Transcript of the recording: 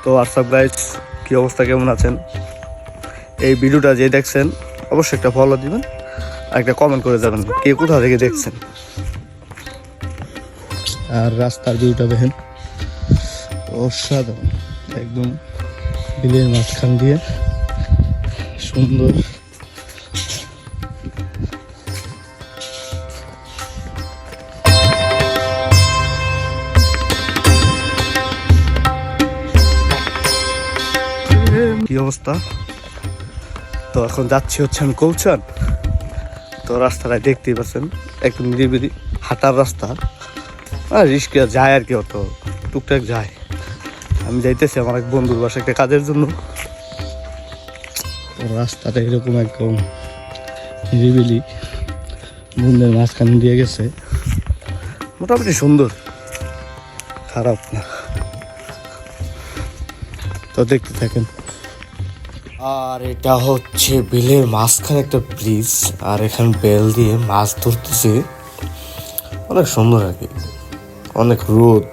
তো WhatsApp guys, কী অবস্থা, কেমন আছেন? এই ভিডিওটা যে দেখছেন অবশ্যই একটা ফলো দিবেন আর একটা কমেন্ট করে যাবেন কে কোথা থেকে দেখছেন। আর রাস্তার ভিউটা দেখেন, অসাধারণ, একদম বিলের মাঝখান দিয়ে সুন্দর। কি অবস্থা। তো এখন যাচ্ছি হচ্ছে আমি কৌচান। তো রাস্তাটা দেখতেই পাচ্ছেন একদম নিরিবিলি হাঁটার রাস্তা, আর রিস্কে যায় আর কি, অত টুকটাক যায়। আমি যাইতেছি আমার এক বন্ধুর বাসায় একটা কাজের জন্য। রাস্তাটা এরকম একদম নিরিবিলি বন্ধের মাঝখান দিয়ে গেছে, মোটামুটি সুন্দর, খারাপ না। তো দেখতে থাকেন। আর এটা হচ্ছে বিলের মাঝখানে একটা ব্রিজ, আর এখানে বেল দিয়ে মাছ ধরতেছে, অনেক সুন্দর আর কি, অনেক রোদ।